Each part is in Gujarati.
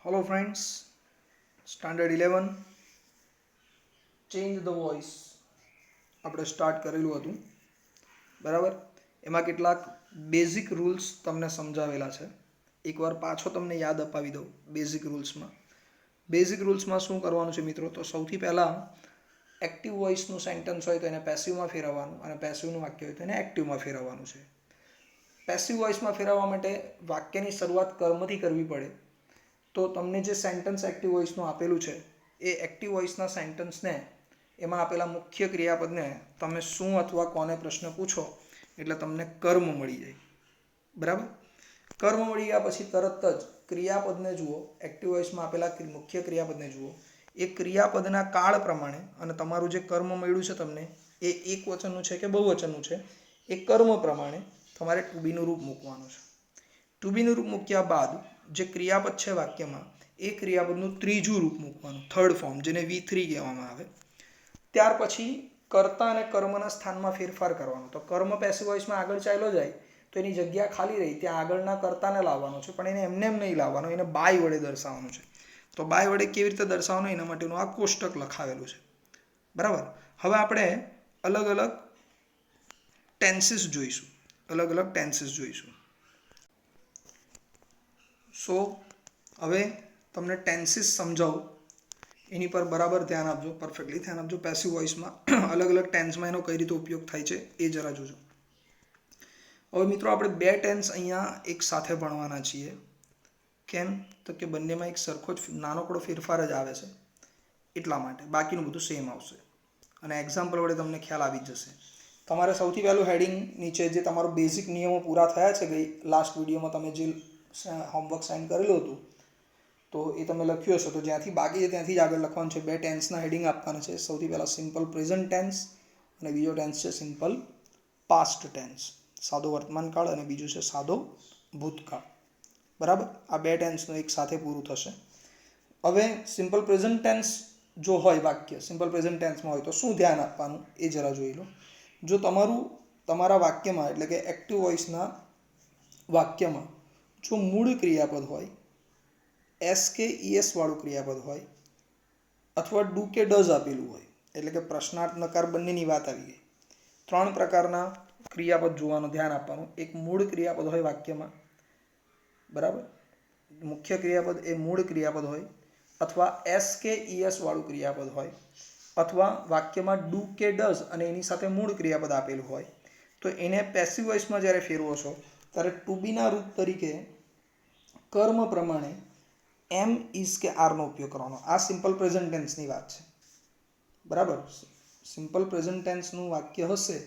Hello friends, standard 11 change the voice આપણે સ્ટાર્ટ કરેલું હતું. બરાબર, એમાં કેટલાક બેઝિક રૂલ્સ તમને સમજાવેલા છે. એકવાર પાછો તમને યાદ અપાવી દઉં. બેઝિક રૂલ્સમાં શું કરવાનું છે મિત્રો? તો સૌથી પહેલાં એક્ટિવ વોઇસનું સેન્ટેન્સ હોય તો એને પેસિવમાં ફેરવવાનું, અને પેસિવનું વાક્ય હોય તો એને એક્ટિવમાં ફેરવવાનું છે. પેસિવ વોઇસમાં ફેરવવા માટે વાક્યની શરૂઆત કર્મથી કરવી પડે. તો તમને જે સેન્ટેન્સ એક્ટિવ વોઇસનું આપેલું છે એ એક્ટિવ વોઇસના સેન્ટેન્સને એમાં આપેલા મુખ્ય ક્રિયાપદને તમે શું અથવા કોને પ્રશ્ન પૂછો એટલે તમને કર્મ મળી જાય. બરાબર, કર્મ મળી ગયા પછી તરત જ ક્રિયાપદને જુઓ. એક્ટિવ વોઇસમાં આપેલા મુખ્ય ક્રિયાપદને જુઓ. એ ક્રિયાપદના કાળ પ્રમાણે અને તમારું જે કર્મ મળ્યું છે તમને એ એક વચનનું છે કે બહુવચનનું છે એ કર્મ પ્રમાણે તમારે ટુ બીનું રૂપ મૂકવાનું છે. ટુ બીનું રૂપ મૂક્યા બાદ જે ક્રિયાપદ છે વાક્યમાં એ ક્રિયાપદનું ત્રીજું રૂપ મૂકવાનું, થર્ડ ફોર્મ, જેને V3 કહેવામાં આવે. ત્યાર પછી કર્તા અને કર્મના સ્થાનમાં ફેરફાર કરવાનો. તો કર્મ પેસિવ વોઇસમાં આગળ ચાલ્યો જાય તો એની જગ્યા ખાલી રહી, ત્યાં આગળના કર્તાને લાવવાનો છે, પણ એને એમને એમ નહીં લાવવાનો, એને બાય વડે દર્શાવવાનું છે. તો બાય વડે કેવી રીતે દર્શાવવાનું એના માટેનું આ કોષ્ટક લખાવેલું છે. બરાબર, હવે આપણે અલગ અલગ ટેન્સીસ જોઈશું. સો હવે તમને ટેન્સીસ સમજાવું, એની પર બરાબર ધ્યાન આપજો, પરફેક્ટલી ધ્યાન આપજો. પેસિવ વોઇસમાં અલગ અલગ ટેન્સમાં એનો કઈ રીતે ઉપયોગ થાય છે એ જરા જોજો. હવે મિત્રો આપણે બે ટેન્સ અહીંયા એક સાથે ભણવાના છીએ. કેમ? તો કે બંનેમાં એક સરખો જ નાનકડો ફેરફાર જ આવે છે એટલા માટે. બાકીનું બધું સેમ આવશે અને એક્ઝામ્પલ વડે તમને ખ્યાલ આવી જ જશે. તમારે સૌથી પહેલું હેડિંગ નીચે જે તમારો બેઝિક નિયમો પૂરા થયા છે ગઈ લાસ્ટ વિડીયોમાં તમે જે હોમવર્ક સાઇન કરેલું હતું તો એ તમે લખ્યું હશે. તો જ્યાંથી બાકી છે ત્યાંથી જ આગળ લખવાનું છે. બે ટેન્સના હેડિંગ આપવાના છે. સૌથી પહેલાં સિમ્પલ પ્રેઝન્ટ ટેન્સ અને બીજો ટેન્સ છે સિમ્પલ પાસ્ટ ટેન્સ, સાદો વર્તમાનકાળ, અને બીજું છે સાદો ભૂતકાળ. બરાબર, આ બે ટેન્સનું એક સાથે પૂરું થશે. હવે સિમ્પલ પ્રેઝન્ટ ટેન્સ જો હોય વાક્ય, સિમ્પલ પ્રેઝન્ટ ટેન્સમાં હોય તો શું ધ્યાન આપવાનું એ જરા જોઈ લો. જો તમારા વાક્યમાં એટલે કે એક્ટિવ વોઇસના વાક્યમાં જો મૂળ ક્રિયાપદ હોય, એસ કે ઈએસ વાળું ક્રિયાપદ હોય, અથવા ડુ કે ડઝ આપેલું હોય, એટલે કે પ્રશ્નાર્થ નકાર બંનેની વાત આવી ગઈ. ત્રણ પ્રકારના ક્રિયાપદ જોવાનું, ધ્યાન આપવાનું. એક મૂળ ક્રિયાપદ હોય વાક્યમાં, બરાબર, મુખ્ય ક્રિયાપદ એ મૂળ ક્રિયાપદ હોય, અથવા એસ કે ઈએસ વાળું ક્રિયાપદ હોય, અથવા વાક્યમાં ડુ કે ડઝ અને એની સાથે મૂળ ક્રિયાપદ આપેલું હોય. તો એને પેસિવ વોઇસમાં જ્યારે ફેરવો છો ત્યારે ટુ બીના રૂપ તરીકે કર્મ પ્રમાણે એમ, ઇઝ કે આરનો ઉપયોગ કરવાનો. આ સિમ્પલ પ્રેઝન્ટ ટેન્સની વાત છે. બરાબર, સિમ્પલ પ્રેઝન્ટ ટેન્સનું વાક્ય હશે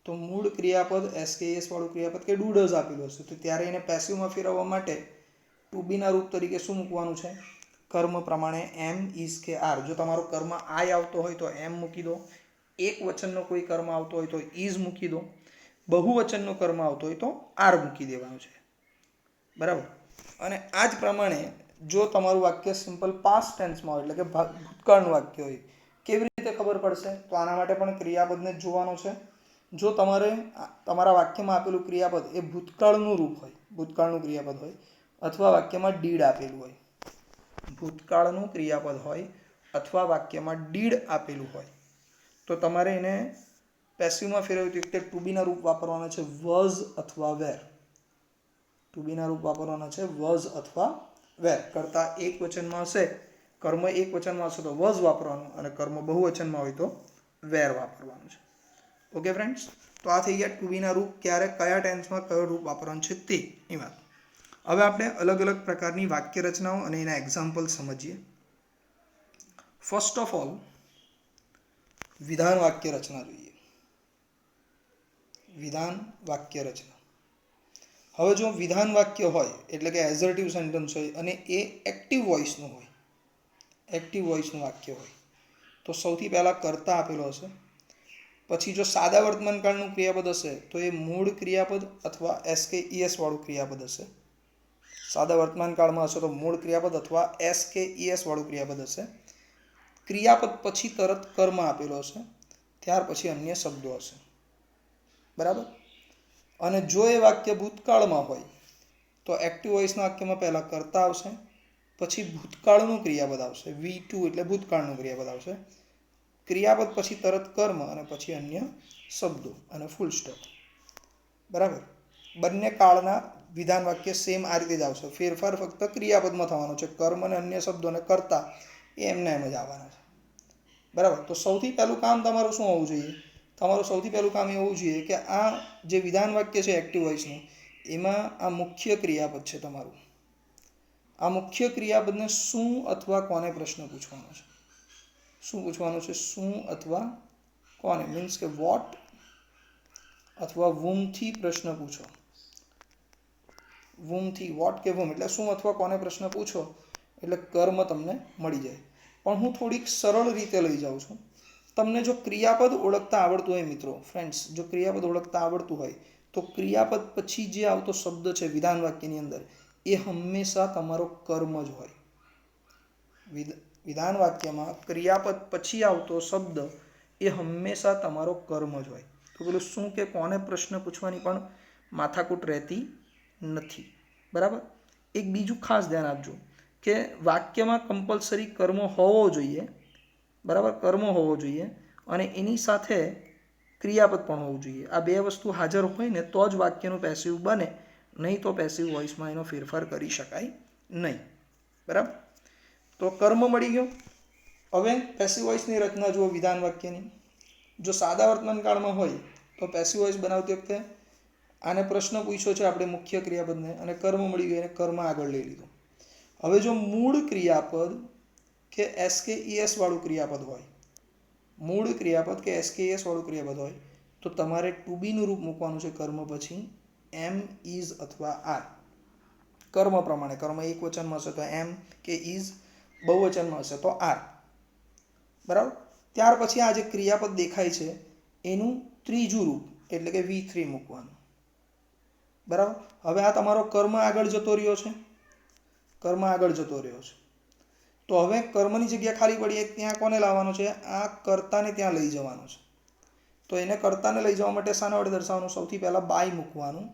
તો મૂળ ક્રિયાપદ એસ કે એસ વાળું ક્રિયાપદ કે ડુ ડઝ આપેલું હશે તો ત્યારે એને પેસિવમાં ફેરવવા માટે ટુ બીના રૂપ તરીકે શું મૂકવાનું છે? કર્મ પ્રમાણે એમ, ઇઝ કે આર. જો તમારો કર્મ આય આવતો હોય તો એમ મૂકી દો. એક વચનનો કોઈ કર્મ આવતો હોય તો ઇઝ મૂકી દો. બહુવચનનો કર્મ આવતો હોય તો આર મૂકી દેવાનું છે. બરાબર, અને આ જ પ્રમાણે જો તમારું વાક્ય સિમ્પલ પાસ્ટ ટેન્સમાં હોય એટલે કે ભૂતકાળનું વાક્ય હોય, કેવી રીતે ખબર પડશે? તો આના માટે પણ ક્રિયાપદને જ જોવાનો છે. જો તમારા વાક્યમાં આપેલું ક્રિયાપદ એ ભૂતકાળનું રૂપ હોય, ભૂતકાળનું ક્રિયાપદ હોય, અથવા વાક્યમાં ડીડ આપેલું હોય, ભૂતકાળનું ક્રિયાપદ હોય અથવા વાક્યમાં ડીડ આપેલું હોય તો તમારે એને પેસિવમાં ફેરવતી વખતે ટુ બીના રૂપ વાપરવાના છે વોઝ અથવા વેર. ટુ બીના રૂપ વાપરવાના છે વોઝ અથવા વેર. કરતા એક વચનમાં હશે, કર્મ એક વચનમાં હશે તો વોઝ વાપરવાનું, અને કર્મ બહુવચનમાં હોય તો વેર વાપરવાનું છે. ઓકે ફ્રેન્ડ્સ, તો આ થઈ ગયા ટુ બીના રૂપ ક્યારે કયા ટેન્સમાં કયો રૂપ વાપરવાનું છે તેની વાત. હવે આપણે અલગ અલગ પ્રકારની વાક્ય રચનાઓ અને એના એક્ઝામ્પલ સમજીએ. ફર્સ્ટ ઓફ ઓલ વિધાન વાક્ય રચના જોઈએ. વિધાન વાક્ય રચના. હવે જો વિધાન વાક્ય હોય એટલે કે એઝર્ટિવ સેન્ટેન્સ હોય અને એ એક્ટિવ વોઇસનું હોય, એક્ટિવ વોઇસનું વાક્ય હોય તો સૌથી પહેલાં કર્તા આપેલો હશે. પછી જો સાદા વર્તમાનકાળનું ક્રિયાપદ હશે તો એ મૂળ ક્રિયાપદ અથવા એસ કે ઈએસ વાળું ક્રિયાપદ હશે. સાદા વર્તમાનકાળમાં હશે તો મૂળ ક્રિયાપદ અથવા એસ કે ઈએસ વાળું ક્રિયાપદ હશે. ક્રિયાપદ પછી તરત કર્મ આપેલો હશે, ત્યાર પછી અન્ય શબ્દો હશે. બરાબર, અને જો એ વાક્ય ભૂતકાળમાં હોય તો એક્ટિવ વોઇસના વાક્યમાં પહેલાં કર્તા આવશે, પછી ભૂતકાળનું ક્રિયાપદ આવશે, V2 એટલે ભૂતકાળનું ક્રિયાપદ આવશે, ક્રિયાપદ પછી તરત કર્મ અને પછી અન્ય શબ્દો અને ફૂલ સ્ટોપ. બરાબર, બંને કાળના વિધાન વાક્ય સેમ આ રીતે જ આવશે. ફેરફાર ફક્ત ક્રિયાપદમાં થવાનો છે. કર્મ અને અન્ય શબ્દોને કરતા એ એમને એમ જ આવવાના છે. બરાબર, તો સૌથી પહેલું કામ તમારું શું હોવું જોઈએ? તમારું સૌથી પહેલું કામ એ હોવું જોઈએ કે આ જે વિધાન વાક્ય છે એક્ટિવ વોઇસનું, એમાં આ મુખ્ય ક્રિયાપદ છે તમારું. આ મુખ્ય ક્રિયાપદને શું અથવા કોને પ્રશ્ન પૂછવાનો છે? શું પૂછવાનું છે? શું અથવા કોને, મીન્સ કે વોટ અથવા વુમથી પ્રશ્ન પૂછો. વુમથી, વોટ કે વુમ એટલે શું અથવા કોને પ્રશ્ન પૂછો એટલે કર્મ તમને મળી જાય. પણ હું થોડીક સરળ રીતે લઈ જાઉં છું. તમને જો ક્રિયાપદ ઓળખતા આવડતું હોય મિત્રો, ફ્રેન્ડ્સ, જો ક્રિયાપદ ઓળખતા આવડતું હોય તો ક્રિયાપદ પછી જે આવતો શબ્દ છે વિધાન વાક્યની અંદર એ હંમેશા તમારો કર્મ જ હોય. વિધાન વાક્યમાં ક્રિયાપદ પછી આવતો શબ્દ એ હંમેશા તમારો કર્મ જ હોય. તો પેલું શું કે કોને પ્રશ્ન પૂછવાની પણ માથાકૂટ રહેતી નથી. બરાબર, એક બીજું ખાસ ધ્યાન આપજો કે વાક્યમાં કમ્પલસરી કર્મ હોવો જોઈએ. બરાબર, કર્મ હોવો જોઈએ અને એની સાથે ક્રિયાપદ પણ હોવું જોઈએ. આ બે વસ્તુ હાજર હોય ને તો જ વાક્યનું પેસિવ બને, નહીં તો પેસિવ વોઇસમાં એનો ફેરફાર કરી શકાય નહીં. બરાબર, તો કર્મ મળી ગયો. હવે પેસિવ વોઇસની રચના જુઓ વિધાન વાક્યની. જો સાદા વર્તમાન કાળમાં હોય તો પેસિવ વોઇસ બનાવતી વખતે આને પ્રશ્ન પૂછ્યો છે આપણે મુખ્ય ક્રિયાપદને અને કર્મ મળી ગયું અને કર્મ આગળ લઈ લીધું. હવે જો મૂળ ક્રિયાપદ કે SKES વાળું ક્રિયાપદ હોય, મૂળ ક્રિયાપદ કે SKES વાળું ક્રિયાપદ હોય તો તમારે ટુ બીનું રૂપ મૂકવાનું છે કર્મ પછી એમ, ઇઝ અથવા આર. કર્મ પ્રમાણે, કર્મ એક વચનમાં હશે તો એમ કે ઇઝ, બહુવચનમાં હશે તો આર. બરાબર, ત્યાર પછી આ જે ક્રિયાપદ દેખાય છે એનું ત્રીજું રૂપ એટલે કે V3 મૂકવાનું. બરાબર, હવે આ તમારો કર્મ આગળ જતો રહ્યો છે, કર્મ આગળ જતો રહ્યો છે. તો હવે કર્મની જગ્યા ખાલી પડી, ત્યાં કોને લાવવાનો છે? આ કર્તાને ત્યાં લઈ જવાનો છે. તો એને કર્તાને લઈ જવા માટે શાના વડે દર્શાવવાનું? સૌથી પહેલાં બાય મૂકવાનું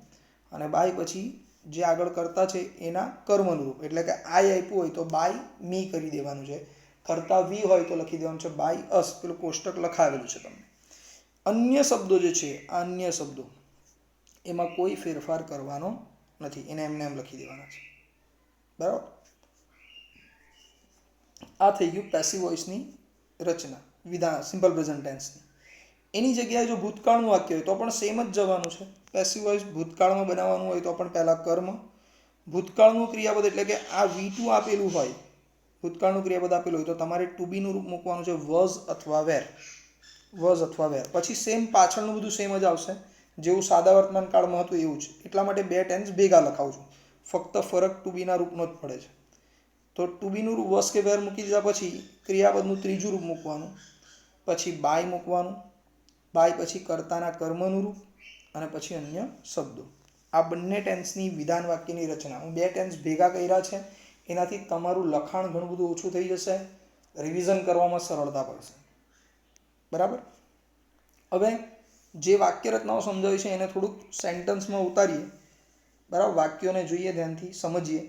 અને બાય પછી જે આગળ કર્તા છે એના કર્મનું રૂપ, એટલે કે આઈ આપ્યું હોય તો બાય મી કરી દેવાનું છે. કર્તા વી હોય તો લખી દેવાનું છે બાય અસ. પેલું કોષ્ટક લખાવેલું છે તમને. અન્ય શબ્દો જે છે, આ અન્ય શબ્દો એમાં કોઈ ફેરફાર કરવાનો નથી, એને એમને એમ લખી દેવાના છે. બરાબર, આ થઈ ગયું પેસિવ વોઇસની રચના વિધાન સિમ્પલ પ્રેઝન્ટ ટેન્સની. એની જગ્યાએ જો ભૂતકાળનું વાક્ય હોય તો પણ સેમ જ જવાનું છે. પેસિવ વોઇસ ભૂતકાળમાં બનાવવાનું હોય તો પણ પહેલાં કર્મ, ભૂતકાળનું ક્રિયાપદ એટલે કે આ V2 આપેલું હોય, ભૂતકાળનું ક્રિયાપદ આપેલું હોય તો તમારે ટુ બીનું રૂપ મૂકવાનું છે વોઝ અથવા વેર. વોઝ અથવા વેર. પછી સેમ પાછળનું બધું સેમ જ આવશે, જેવું સાદા વર્તમાન કાળમાં હતું એવું જ. એટલા માટે બે ટેન્સ ભેગા લખાવું છું, ફક્ત ફરક ટુ બીના રૂપનો જ પડે છે. તો ટુ બીનું રૂપ વોઝ કે વેર મૂકી દીધા પછી ક્રિયાપદનું ત્રીજું રૂપ મૂકવાનું, પછી બાય મૂકવાનું, બાય પછી કર્તાના કર્મનું રૂપ અને પછી અન્ય શબ્દો. આ બંને ટેન્સની વિધાન વાક્યની રચના. હું બે ટેન્સ ભેગા કર્યા છે, એનાથી તમારું લખાણ ઘણું બધું ઓછું થઈ જશે, રિવિઝન કરવામાં સરળતા પડશે. બરાબર, હવે જે વાક્ય રચનાઓ સમજાવી છે એને થોડુંક સેન્ટન્સમાં ઉતારીએ. બરાબર, વાક્યોને જોઈએ, ધ્યાનથી સમજીએ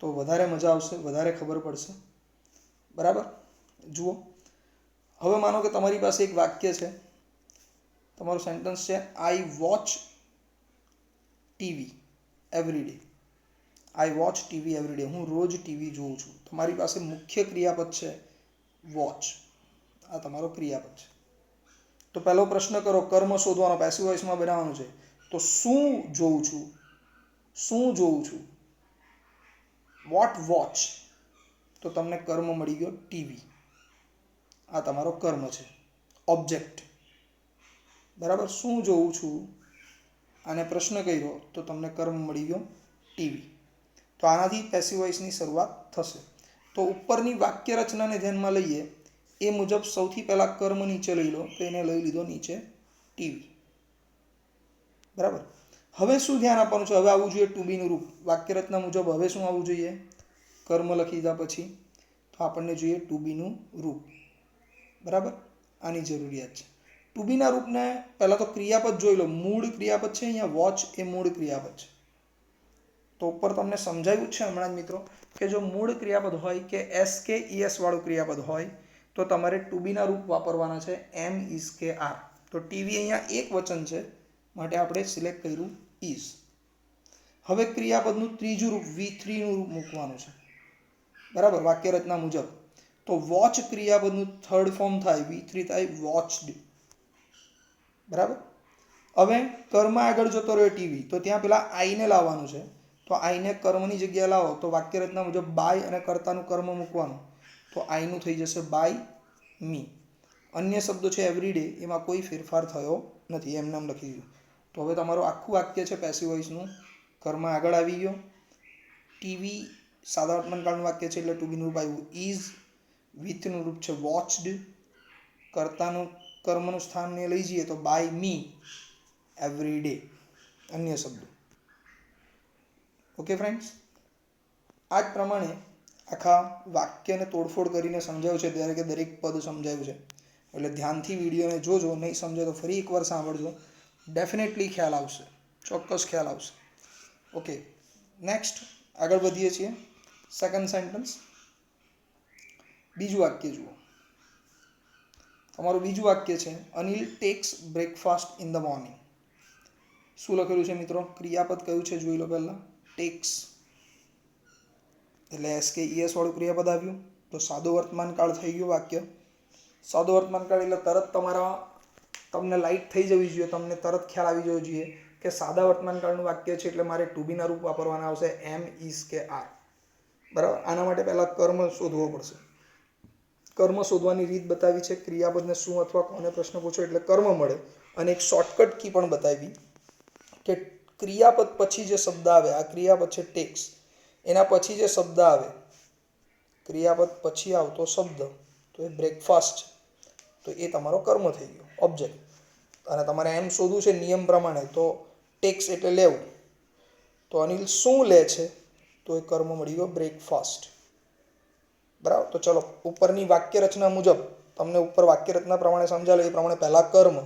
તો વધારે મજા આવશે, વધારે ખબર પડશે. બરાબર, જુઓ. હવે માનો કે તમારી પાસે એક વાક્ય છે, તમારું સેન્ટન્સ છે આઈ વોચ ટીવી એવરી ડે. આઈ વોચ ટીવી એવરી ડે. હું રોજ ટીવી જોઉં છું. તમારી પાસે મુખ્ય ક્રિયાપદ છે વોચ. આ તમારો ક્રિયાપદ છે. તો પહેલો પ્રશ્ન કરો, કર્મ શોધવાનો, પેસિવ વોઇસમાં બનાવવાનું છે. તો શું જોઉં છું? શું જોઉં છું? What watch. તો તમને કર્મ મળી ગયો ટીવી. આ તમારો કર્મ છે, ઓબ્જેક્ટ. બરાબર, શું જોઉં છું આને પ્રશ્ન કર્યો તો તમને કર્મ મળી ગયો ટીવી. તો આનાથી પેસિવ વોઇસની શરૂઆત થશે. તો ઉપરની વાક્ય રચનાને ધ્યાનમાં લઈએ એ મુજબ સૌથી પહેલાં કર્મ નીચે લઈ લો, તો એને લઈ લીધો નીચે ટીવી. બરાબર, હવે શું ધ્યાન આપવાનું છે? હવે આવવું જોઈએ ટુ બીનું રૂપ. વાક્ય રચના મુજબ હવે શું આવવું જોઈએ? કર્મ લખી દીધા પછી તો આપણને જોઈએ ટુ બીનું રૂપ. બરાબર, આની જરૂરિયાત છે. ટુ બીના રૂપને પહેલાં તો ક્રિયાપદ જોઈ લો. મૂળ ક્રિયાપદ છે અહીંયા વોચ, એ મૂળ ક્રિયાપદ છે. તો ઉપર તમને સમજાવ્યું છે હમણાં જ મિત્રો કે જો મૂળ ક્રિયાપદ હોય કે એસ કે ઈએસ વાળું ક્રિયાપદ હોય તો તમારે ટુ બીના રૂપ વાપરવાના છે એમ ઇઝ કે આર. તો ટીવી અહીંયા એક વચન છે માટે આપણે સિલેક્ટ કર્યું ઇઝ. હવે ક્રિયાપદનું ત્રીજું રૂપ V3 નું રૂપ મૂકવાનું છે, બરાબર, વાક્ય રચના મુજબ. તો વોચ ક્રિયાપદનું થર્ડ ફોર્મ થાય V3 થાય વોચડ, બરાબર. હવે કર્મ આગળ જતો રહ્યો ટીવી, તો ત્યાં પેલા આઈને લાવવાનું છે. તો આઈને કર્મની જગ્યાએ લાવો તો વાક્ય રચના મુજબ બાય અને કર્તાનું કર્મ મૂકવાનું. તો આઈનું થઈ જશે બાય મી. અન્ય શબ્દો છે એવરીડે, એમાં કોઈ ફેરફાર થયો નથી, એમ નામ લખી દીધું. તો હવે તમારું આખું વાક્ય છે પેસિવ વોઇસનું. કર્મ આગળ આવી ગયો, ટીવી સાદા વર્તમાનકાળનું વાક્ય છે એટલે ટુ બીનું રૂપ આવ્યું ઇઝ, વિથનું રૂપ છે વોચડ, કર્તાનું કર્મનું સ્થાનને લઈ જઈએ તો બાય મી એવરી ડે, અન્ય શબ્દો. ઓકે ફ્રેન્ડ્સ, આ જ પ્રમાણે આખા વાક્યને તોડફોડ કરીને સમજાવ્યું છે, ત્યારે કે દરેક પદ સમજાવ્યું છે. એટલે ધ્યાનથી વિડીયોને જોજો, નહીં સમજે તો ફરી એકવાર સાંભળજો, ડેફિનેટલી ખ્યાલ આવશે, ચોક્કસ ખ્યાલ આવશે. ઓકે, નેક્સ્ટ આગળ વધીએ છીએ. સેકન્ડ સેન્ટન્સ, બીજું વાક્ય જુઓ. તમારું બીજું વાક્ય છે Anil tax breakfast in the morning. શું લખેલું છે મિત્રો? ક્રિયાપદ કયું છે જોઈ લો પહેલા. ટેક્સ એટલે એસ કે ઈએસ વાળું ક્રિયાપદ આવ્યું, તો સાદો વર્તમાનકાળ થઈ ગયું વાક્ય. સાદો વર્તમાનકાળ એટલે તરત તમને લાઇટ થઈ જવી જોઈએ, તમને તરત ખ્યાલ આવી જવો જોઈએ કે સાદા વર્તમાનકાળનું વાક્ય છે એટલે મારે ટુ બીના રૂપ વાપરવાના આવશે એમ ઇઝ કે આર, બરાબર. આના માટે પહેલાં કર્મ શોધવો પડશે. કર્મ શોધવાની રીત બતાવી છે, ક્રિયાપદને શું અથવા કોને પ્રશ્ન પૂછો એટલે કર્મ મળે. અને એક શોર્ટકટ કી પણ બતાવી કે ક્રિયાપદ પછી જે શબ્દ આવે, આ ક્રિયાપદ છે ટેક્સ, એના પછી જે શબ્દ આવે, ક્રિયાપદ પછી આવતો શબ્દ તો એ બ્રેકફાસ્ટ છે, તો એ તમારો કર્મ થઈ ગયો, ઓબ્જેક્ટ. અને તમારે એમ શોધવું છે નિયમ પ્રમાણે, તો ટેક્સ એટલે લેવું. તો અનિલ શું લે છે? તો એ કર્મ મળી ગયો બ્રેકફાસ્ટ, બરાબર. તો ચલો ઉપરની વાક્ય રચના મુજબ તમને ઉપર વાક્ય રચના પ્રમાણે સમજાવેલું એ પ્રમાણે પહેલા કર્મ,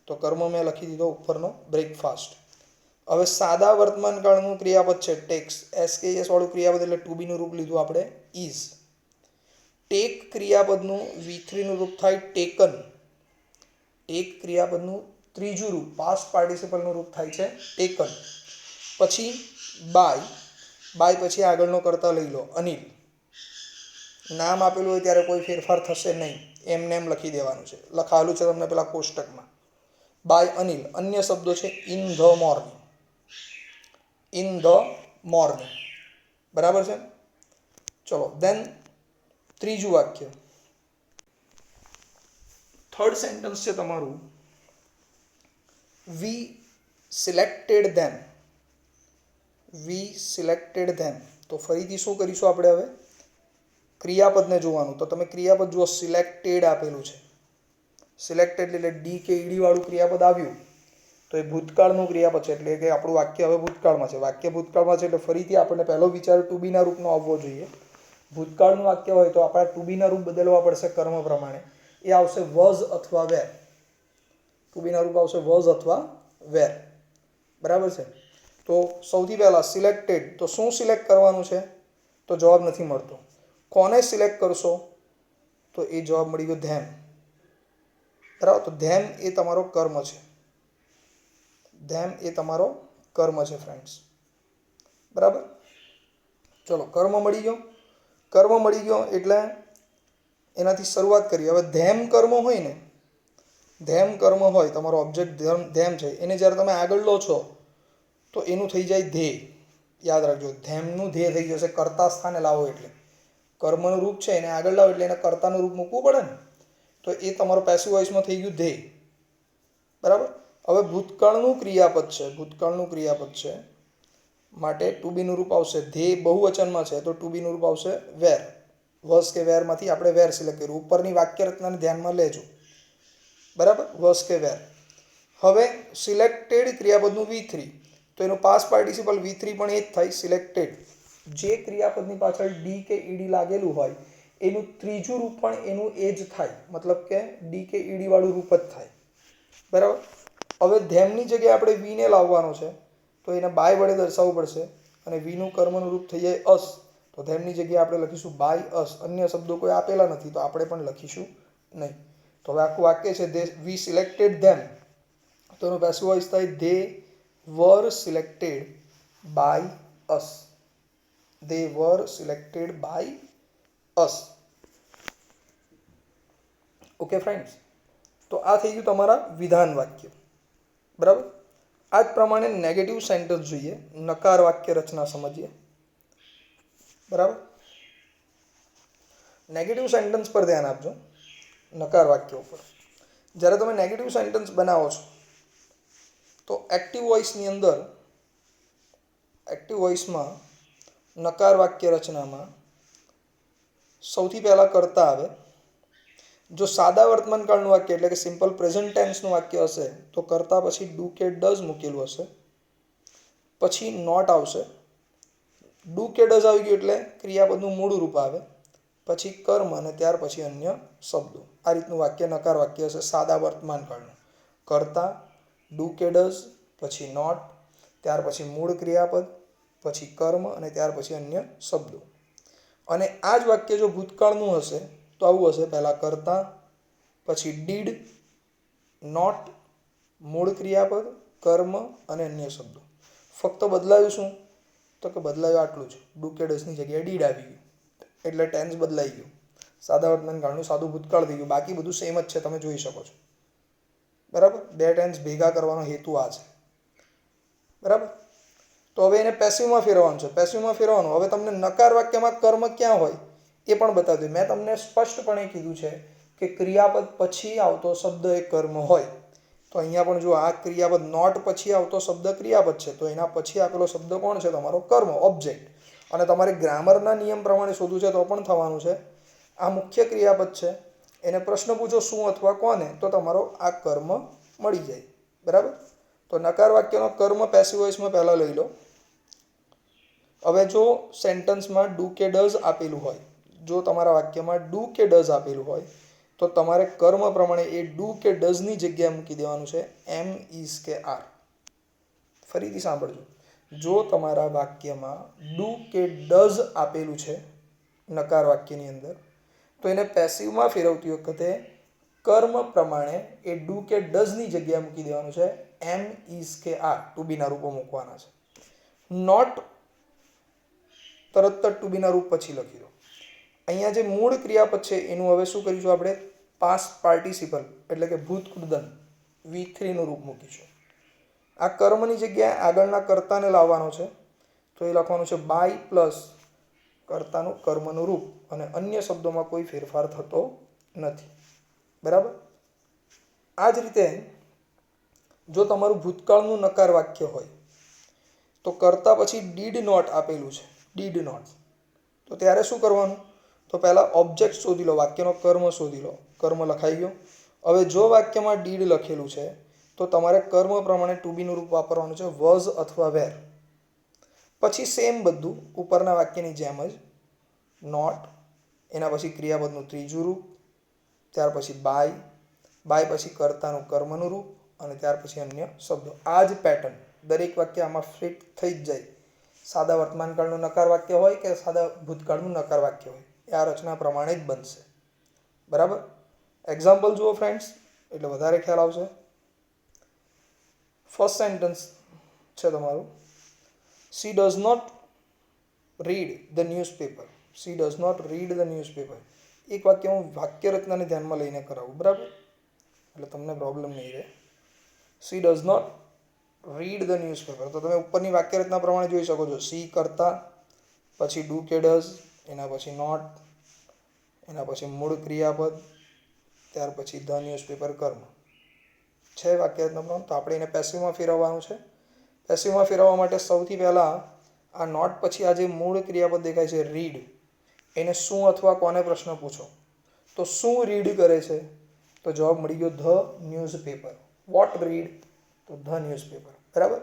તો કર્મ મેં લખી દીધો ઉપરનો બ્રેકફાસ્ટ. હવે સાદા વર્તમાનકાળનું ક્રિયાપદ છે ટેક્સ, એસ કે એસ વાળું ક્રિયાપદ એટલે ટુ બીનું રૂપ લીધું આપણે ઇઝ. ટેક ક્રિયાપદનું V3 નું રૂપ થાય ટેકન. ટેક ક્રિયાપદનું ત્રીજું રૂપ પાસ્ટ પાર્ટિસિપલનું રૂપ થાય છે ટેકન. પછી બાય પછી આગળનો કર્તા લઈ લો અનિલ. નામ આપેલું હોય ત્યારે કોઈ ફેરફાર થશે નહીં, એમને એમ લખી દેવાનું છે, લખાયેલું છે તમને પેલા કોષ્ટકમાં. બાય અનિલ. અન્ય શબ્દો છે in the morning, in the morning, બરાબર છે. ચલો દેન ત્રીજું વાક્ય, થર્ડ સેન્ટન્સ છે તમારું વી સિલેક્ટેડ ધેમ. વી સિલેક્ટેડ ધેમ. તો ફરીથી શું કરીશું આપણે? હવે ક્રિયાપદને જોવાનું. તો તમે ક્રિયાપદ જુઓ, સિલેક્ટેડ આપેલું છે. સિલેક્ટેડ એટલે ડી કે ઈડી વાળું ક્રિયાપદ આવ્યું તો એ ભૂતકાળનું ક્રિયાપદ છે, એટલે કે આપણું વાક્ય હવે ભૂતકાળમાં છે. વાક્ય ભૂતકાળમાં છે એટલે ફરીથી આપણે પહેલો વિચાર ટુ બીના રૂપનો આવવો જોઈએ. ભૂતકાળનું વાક્ય હોય તો આપણે ટુ બીના રૂપ બદલવા પડશે કર્મ પ્રમાણે. એ આવશે વોઝ અથવા વેર. ટુ બીના રૂપ આવશે વોઝ અથવા વેર, બરાબર છે. તો સૌથી પહેલાં સિલેક્ટેડ, તો શું સિલેક્ટ કરવાનું છે? તો જવાબ નથી મળતો. કોને સિલેક્ટ કરશો? તો એ જવાબ મળી ગયો ધેમ, બરાબર. તો ધેમ એ તમારો કર્મ છે. ધેમ એ તમારો કર્મ છે ફ્રેન્ડ્સ, બરાબર. ચલો કર્મ મળી ગયો. કર્મ મળી ગયો એટલે એનાથી શરૂઆત કરીએ. હવે ધેમ કર્મ હોય ને, ધેમ કર્મ હોય, તમારો ઓબ્જેક્ટ ધેમ છે, એને જ્યારે તમે આગળ લો છો તો એનું થઈ જાય ધ્યેય. યાદ રાખજો, ધેમનું ધ્યેય થઈ જશે કર્તા સ્થાને લાવો એટલે. કર્મનું રૂપ છે એને આગળ લાવો એટલે એને કર્તાનું રૂપ મૂકવું પડે ને, તો એ તમારો પેસિવ વોઇસમાં થઈ ગયું ધ્યેય, બરાબર. હવે ભૂતકાળનું ક્રિયાપદ છે, ભૂતકાળનું ક્રિયાપદ છે માટે ટુ બીનું રૂપ આવશે ધ્યેય. બહુવચનમાં છે તો ટુ બીનું રૂપ આવશે વેર. વસ કે વેરમાંથી આપણે વેર સિલેક્ટ કર્યું. ઉપરની વાક્ય રચનાને ધ્યાનમાં લેજો, બરાબર. વસ કે વેર. હવે સિલેક્ટેડ ક્રિયાપદનું V3, તો એનું પાસ્ટ પાર્ટિસિપલ V3 પણ એ જ થાય સિલેક્ટેડ. જે ક્રિયાપદની પાછળ ડી કે ઈડી લાગેલું હોય એનું ત્રીજું રૂપ પણ એનું એ જ થાય, મતલબ કે ડી કે ઈડી વાળું રૂપ જ થાય, બરાબર. હવે ધેમની જગ્યાએ આપણે વીને લાવવાનો છે તો એને બાય વડે દર્શાવવું પડશે અને વીનું કર્મનું રૂપ થઈ જાય અસ, તો તો ધેમની જગ્યાએ આપણે લખીશું બાય અસ. અન્ય શબ્દો કોઈ આપેલા નથી તો આપણે પણ લખીશું નહીં. તો હવે આખું વાક્ય છે દે વી સિલેક્ટેડ ધેમ, તો એનો પેસિવ વોઇસ થાય they were selected by us. They were selected by us. Okay friends, તો આ થઈ ગયું તમારા વિધાન વાક્ય. બરાબર. આ જ પ્રમાણે નેગેટિવ સેન્ટેન્સ જોઈએ, નકાર વાક્ય રચના સમજીએ. બરાબર. નેગેટિવ સેન્ટેન્સ પર ધ્યાન આપજો, નકાર વાક્ય ઉપર. જ્યારે તમે નેગેટિવ સેન્ટેન્સ બનાવો છો તો એક્ટિવ વોઇસની અંદર, એક્ટિવ વોઇસમાં નકાર વાક્ય રચનામાં સૌથી પહેલાં કર્તા આવે. જો સાદા વર્તમાનકાળનું વાક્ય એટલે કે સિમ્પલ પ્રેઝન્ટ ટેન્સનું વાક્ય હશે તો કર્તા પછી ડુ કે ડઝ મૂકેલું હશે, પછી નોટ આવશે. ડુ કે ડઝ આવી ગયું એટલે ક્રિયાપદનું મૂળ રૂપ આવે, પછી કર્મ અને ત્યાર પછી અન્ય શબ્દો. આ રીતનું વાક્ય નકાર વાક્ય હશે સાદા વર્તમાનકાળનું. કર્તા, ડુ કે ડઝ, પછી નોટ, ત્યાર પછી મૂળ ક્રિયાપદ, પછી કર્મ અને ત્યાર પછી અન્ય શબ્દો. અને આ જ વાક્ય જો ભૂતકાળનું હશે તો આવું હશે, પહેલાં કર્તા, પછી ડીડ, નોટ, મૂળ ક્રિયાપદ, કર્મ અને અન્ય શબ્દો. ફક્ત બદલાયું શું? તો કે બદલાયું આટલું જ, ડુ કે ડઝની જગ્યાએ ડીડ આવી ગયું એટલે ટેન્સ બદલાઈ ગયું. સાદા વર્તમાનકાળનું સાદું ભૂતકાળ થઈ ગયું. બાકી બધું સેમ જ છે, તમે જોઈ શકો છો. બરાબર. બે ટેન્સ ભેગા કરવાનો હેતુ આ છે. બરાબર. તો હવે એને પેસિવમાં ફેરવવાનું છે. પેસિવમાં ફેરવવાનું. હવે તમને નકાર વાક્યમાં કર્મ ક્યાં હોય એ પણ બતાવી દઉં. મેં તમને સ્પષ્ટપણે કીધું છે કે ક્રિયાપદ પછી આવતો શબ્દ એ કર્મ હોય. તો અહીંયા પણ જો આ ક્રિયાપદ નોટ પછી આવતો શબ્દ ક્રિયાપદ છે, તો એના પછી આપેલો શબ્દ કોણ છે? તમારો કર્મ, ઓબ્જેક્ટ. અને તમારે ગ્રામરના નિયમ પ્રમાણે શોધવું છે તો પણ થવાનું છે. આ મુખ્ય ક્રિયાપદ છે, એને પ્રશ્ન પૂછો શું અથવા કોને, તો તમારો આ કર્મ મળી જાય. બરાબર. તો નકાર વાક્યનો કર્મ પેસિવ વોઇસમાં પહેલાં લઈ લો. હવે જો સેન્ટન્સમાં ડુ કે ડઝ આપેલું હોય, જો તમારા વાક્યમાં ડુ કે ડઝ આપેલું હોય તો તમારે કર્મ પ્રમાણે એ ડુ કે ડઝની જગ્યાએ મૂકી દેવાનું છે એમ, ઇઝ કે આર. ફરીથી સાંભળજો. જો તમારા વાક્યમાં ડુ કે ડઝ આપેલું છે નકાર વાક્યની અંદર, તો એને પેસિવમાં ફેરવતી વખતે કર્મ પ્રમાણે એ ડુ કે ડઝની જગ્યાએ મૂકી દેવાનું છે એમ, ઇઝ કે આર. ટુ બીના રૂપો મૂકવાના છે. નોટ તરત જ ટુ બીના રૂપ પછી લખી દો. અહીંયા જે મૂળ ક્રિયાપદ છે એનું હવે શું કરીશું આપણે? પાસ્ટ પાર્ટિસિપલ એટલે કે ભૂતકૃદન V3 નું રૂપ મૂકીશું. આ કર્મની જગ્યાએ આગળના કર્તાને લાવવાનો છે, તો એ લખવાનું છે બાય પ્લસ કર્તાનું કર્મનું રૂપ, અને અન્ય શબ્દોમાં કોઈ ફેરફાર થતો નથી. બરાબર. આ જ રીતે જો તમારું ભૂતકાળનું નકાર વાક્ય હોય તો કર્તા પછી ડીડ નોટ આપેલું છે, ડીડ નોટ, તો ત્યારે શું કરવાનું? તો પહેલાં ઓબ્જેક્ટ શોધી લો, વાક્યનો કર્મ શોધી લો. કર્મ લખાઈ ગયો. હવે જો વાક્યમાં ડીડ લખેલું છે તો તમારે કર્મ પ્રમાણે ટુ બીનું રૂપ વાપરવાનું છે, વોઝ અથવા વેર. પછી સેમ બધું ઉપરના વાક્યની જેમ જ નોટ, એના પછી ક્રિયાપદનું ત્રીજું રૂપ, ત્યાર પછી બાય, બાય પછી કર્તાનું કર્મનું રૂપ, અને ત્યાર પછી અન્ય શબ્દો. આ જ પેટર્ન દરેક વાક્ય આમાં ફિટ થઈ જ જાય. સાદા વર્તમાનકાળનું નકાર વાક્ય હોય કે સાદા ભૂતકાળનું નકાર વાક્ય હોય, એ આ રચના પ્રમાણે જ બનશે. બરાબર. એક્ઝામ્પલ જુઓ ફ્રેન્ડ્સ, એટલે વધારે ખ્યાલ આવશે. ફર્સ્ટ સેન્ટેન્સ છે તમારું, she does not read the newspaper. She does not read the newspaper. એક વાક્ય હું વાક્ય રચનાને ધ્યાનમાં લઈને કરાવું. બરાબર. એટલે તમને પ્રોબ્લેમ નહીં રહે. She does not read the newspaper. તો તમે ઉપરની વાક્ય રચના પ્રમાણે જોઈ શકો છો. સી કર્તા, પછી ડુ કે ડઝ, એના પછી નોટ, એના પછી મૂળ ક્રિયાપદ, ત્યાર પછી ધ ન્યૂઝપેપર કર્મ છે વાક્ય રચના પ્રમાણે. તો આપણે એને પેસિવમાં ફેરવવાનું છે. પેસિવમાં ફેરવવા માટે સૌથી પહેલાં આ નોટ પછી આ જે મૂળ ક્રિયાપદ દેખાય છે રીડ, એને શું અથવા કોને પ્રશ્ન પૂછો. તો શું રીડ કરે છે? તો જવાબ મળી ગયો ધ ન્યૂઝપેપર. What read? તો ધ ન્યૂઝપેપર. બરાબર.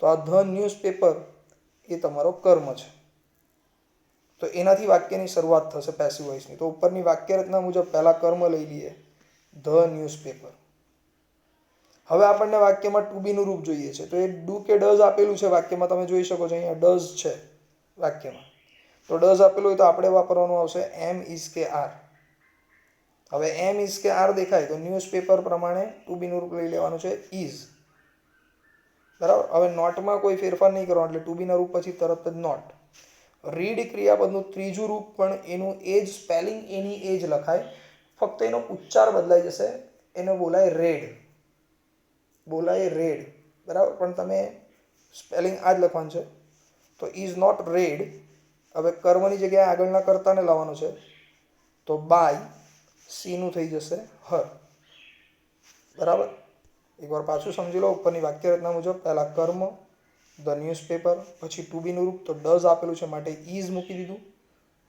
તો આ ધ ન્યૂઝપેપર એ તમારો કર્મ છે. તો એનાથી વાક્યની શરૂઆત થશે પેસિવ વોઇસની. તો ઉપરની વાક્ય રચના મુજબ પહેલાં કર્મ લઈ લઈએ, ધ ન્યૂઝપેપર. હવે આપણને વાક્યમાં ટુ બીનું રૂપ જોઈએ છે, તો એ ડુ કે ડઝ આપેલું છે વાક્યમાં, તમે જોઈ શકો છો અહીંયા ડઝ છે વાક્યમાં. તો ડઝ આપેલું હોય તો આપણે વાપરવાનું આવશે એમ ઇઝ કે આર. હવે એમ ઇઝ કે આર દેખાય તો ન્યૂઝપેપર પ્રમાણે ટુ બીનું રૂપ લઈ લેવાનું છે ઇઝ. બરાબર. હવે નોટમાં કોઈ ફેરફાર નહીં કરવાનો એટલે ટુ બીના રૂપ પછી તરત જ નોટ. રીડ ક્રિયાપદનું ત્રીજું રૂપ પણ એનું એ જ સ્પેલિંગ એની એ જ લખાય, ફક્ત એનો ઉચ્ચાર બદલાઈ જશે. એને બોલાય રેડ. બોલાય રેડ. બરાબર. પણ તમે સ્પેલિંગ આ જ લખવાનું છે. તો ઇઝ નોટ રેડ. હવે કર્મની જગ્યાએ આગળના કર્તાને લાવવાનું છે તો બાય સીનું થઈ જશે હર. બરાબર. એકવાર પાછું સમજી લો. ઉપરની વાક્ય રચના મુજબ પહેલાં કર્મ, ધ ન્યૂઝપેપર, પછી ટુ બીનું રૂપ તો ડઝ આપેલું છે માટે ઇઝ મૂકી દીધું,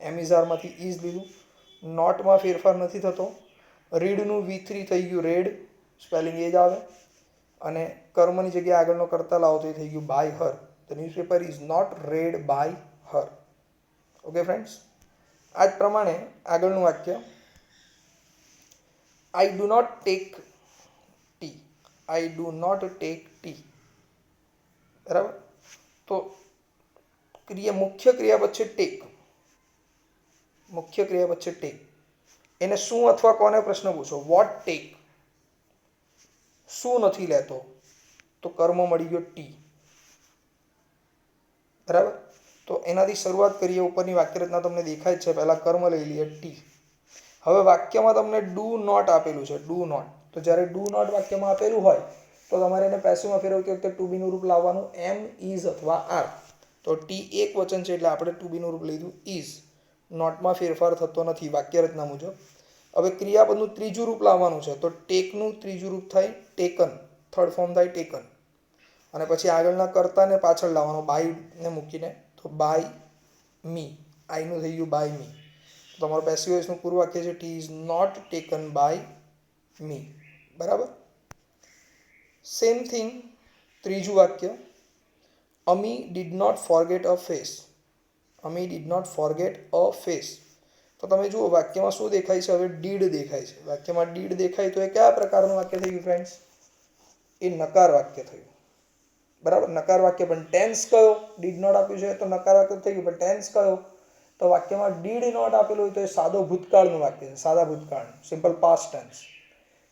એમિઝારમાંથી ઇઝ લીધું. નોટમાં ફેરફાર નથી થતો. રીડનું V3 થઈ ગયું રેડ, સ્પેલિંગ એ જ આવે. અને કર્મની જગ્યાએ આગળનો કરતા લાવો તો એ થઈ ગયું by her. The newspaper is not read by her. Okay friends. આ જ પ્રમાણે આગળનું વાક્ય, I do not take tea. I do not take tea. બરાબર. તો મુખ્ય ક્રિયાપદ છે ટેક. મુખ્ય ક્રિયાપદ છે ટેક. એને શું અથવા કોને પ્રશ્ન પૂછો, વોટ ટેક, શું નથી લેતો, તો કર્મ મળી ગયો ટી. બરાબર. તો એનાથી શરૂઆત કરીએ. ઉપરની વાક્યરચના તમને દેખાય જ છે. પહેલાં કર્મ લઈ લઈએ ટી. હવે વાક્યમાં તમને ડુ નોટ આપેલું છે. Do not. તો જ્યારે ડુ નોટ વાક્યમાં આપેલું હોય તો તમારે એને પેસિવમાં ફેરવતી વખતે ટુ બીનું રૂપ લાવવાનું એમ, ઇઝ અથવા આર. તો ટી એક વચન છે એટલે આપણે ટુ બીનું રૂપ લીધું ઇઝ. નોટમાં ફેરફાર થતો નથી વાક્યરચના મુજબ. હવે ક્રિયાપદનું ત્રીજું રૂપ લાવવાનું છે તો ટેકનું ત્રીજું રૂપ થાય ટેકન. થર્ડ ફોર્મ થાય ટેકન. અને પછી આગળના કર્તાને પાછળ લાવવાનો બાયને મૂકીને તો બાય મી. આઈનું થઈ ગયું બાય મી. તો તમારું પેસિવ વોઇસનું પૂરું વાક્ય છે it is not taken by me. બરાબર. સેમ થિંગ ત્રીજું વાક્ય, Ami did not forget a face. Ami did not forget a face. તો તમે જુઓ વાક્યમાં શું દેખાય છે, હવે ડીડ દેખાય છે. વાક્યમાં ડીડ દેખાય તો એ કયા પ્રકારનું વાક્ય થયું ફ્રેન્ડ્સ? એ નકાર વાક્ય થયું. બરાબર. નકાર વાક્ય. પણ ટેન્સ કયો? ડીડ નોટ આપ્યું છે તો નકાર વાક્ય થઈ ગયું. પણ ટેન્સ કયો? તો વાક્યમાં ડીડ નોટ આપેલું હોય તો એ સાદો ભૂતકાળનું વાક્ય છે. સાદા ભૂતકાળનું, simple past tense.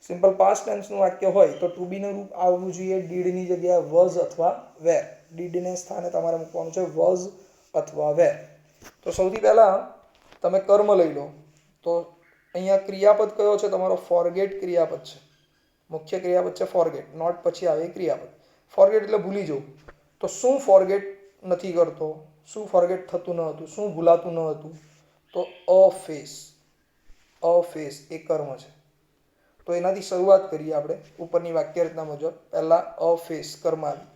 Simple past ટેન્સનું વાક્ય હોય તો ટુ બીનું રૂપ આવવું જોઈએ ડીડની જગ્યાએ વોઝ અથવા વેર. ડીડને સ્થાને તમારે મૂકવાનું છે વોઝ અથવા વેર. તો સૌથી પહેલાં તમે કર્મ લઈ લો. તો અહીંયા ક્રિયાપદ કયો છે તમારો? ફોરગેટ ક્રિયાપદ છે. મુખ્ય ક્રિયાપદ છે ફોરગેટ. નોટ પછી આવે ક્રિયાપદ. ફોરગેટ એટલે ભૂલી જવું. તો શું ફોરગેટ નથી કરતો? શું ફોરગેટ થતું ન હતું? શું ભૂલાતું ન હતું? તો અ ફેસ. અ ફેસ એ કર્મ છે. તો એનાથી શરૂઆત કરીએ આપણે ઉપરની વાક્યરચના મુજબ. પહેલાં અ ફેસ કર્મ આવી.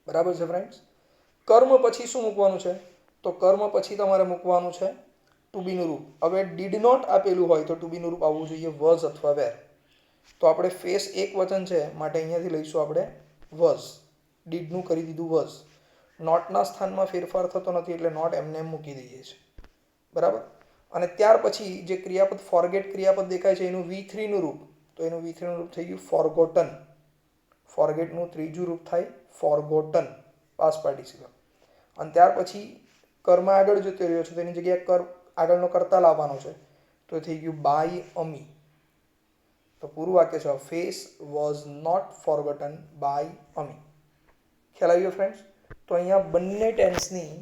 બરાબર છે ફ્રેન્ડ્સ. કર્મ પછી શું મૂકવાનું છે? તો કર્મ પછી તમારે મૂકવાનું છે ટુ બીનું રૂપ. હવે ડીડ નોટ આપેલું હોય તો ટુ બીનું રૂપ આવવું જોઈએ વોઝ અથવા વેર. તો આપણે ફેસ એક વચન છે માટે અહીંયાથી લઈશું આપણે વોઝ. ડીડનું કરી દીધું વોઝ. નોટના સ્થાનમાં ફેરફાર થતો નથી એટલે નોટ એમને એમ મૂકી દઈએ છીએ. બરાબર. અને ત્યાર પછી જે ક્રિયાપદ ફોરગેટ ક્રિયાપદ દેખાય છે એનું V3નું રૂપ. તો એનું V3નું રૂપ થઈ ગયું ફોરગોટન. ફોરગેટનું ત્રીજું રૂપ થાય ફોરગોટન, પાસ્ટ પાર્ટિસિપલ. અને ત્યાર પછી કર્મ આગળ જતો રહ્યો છે તો એની જગ્યાએ આગળનો કરતા લાવવાનો છે તો એ થઈ ગયું બાય અમી. તો પૂરું વાક્ય છે face was not forgotten by Ami. ખ્યાલ આવ્યો ફ્રેન્ડ્સ? તો અહીંયા બંને ટેન્સની,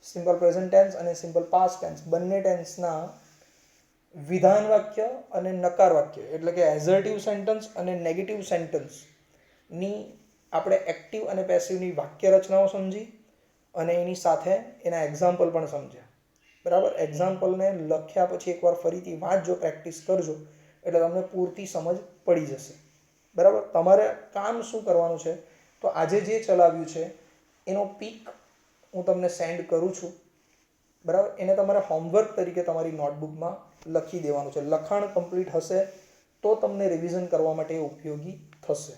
સિમ્પલ પ્રેઝન્ટ ટેન્સ અને સિમ્પલ પાસ્ટ ટેન્સ, બંને ટેન્સના વિધાન વાક્ય અને નકાર વાક્ય એટલે કે એઝર્ટિવ સેન્ટન્સ અને નેગેટિવ સેન્ટન્સની આપણે એક્ટિવ અને પેસિવની વાક્ય રચનાઓ સમજી અને એની સાથે એના એક્ઝામ્પલ પણ સમજ્યા. બરાબર. એક્ઝામ્પલને લખ્યા પછી એકવાર ફરીથી વાંચજો, પ્રેક્ટિસ કરજો એટલે તમને પૂરતી સમજ પડી જશે. બરાબર. તમારે કામ શું કરવાનું છે? તો આજે જે ચલાવ્યું છે એનો પિક હું તમને સેન્ડ કરું છું. બરાબર. એને તમારે હોમવર્ક તરીકે તમારી નોટબુકમાં લખી દેવાનું છે. લખાણ કમ્પ્લીટ હશે તો તમને રિવિઝન કરવા માટે ઉપયોગી થશે.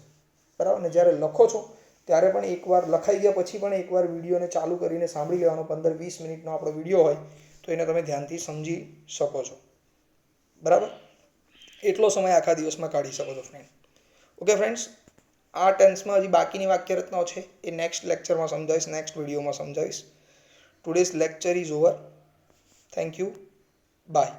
બરાબર. ને જ્યારે લખો છો ત્યારે પણ એકવાર લખાઈ ગયા પછી પણ એકવાર વિડીયોને ચાલુ કરીને સાંભળી લેવાનો. 15-20 મિનિટનો આપણો વિડીયો હોય તો એને તમે ધ્યાનથી સમજી શકો છો. બરાબર. એટલો સમય આખા દિવસમાં કાઢી શકો છો ફ્રેન્ડ. Okay friends. આ ટેન્સમાં હજી બાકીની વાક્ય રચનાઓ છે એ નેક્સ્ટ લેક્ચરમાં સમજાવીશ, નેક્સ્ટ વિડીયોમાં સમજાવીશ. today's lecture is over. Thank you. Bye.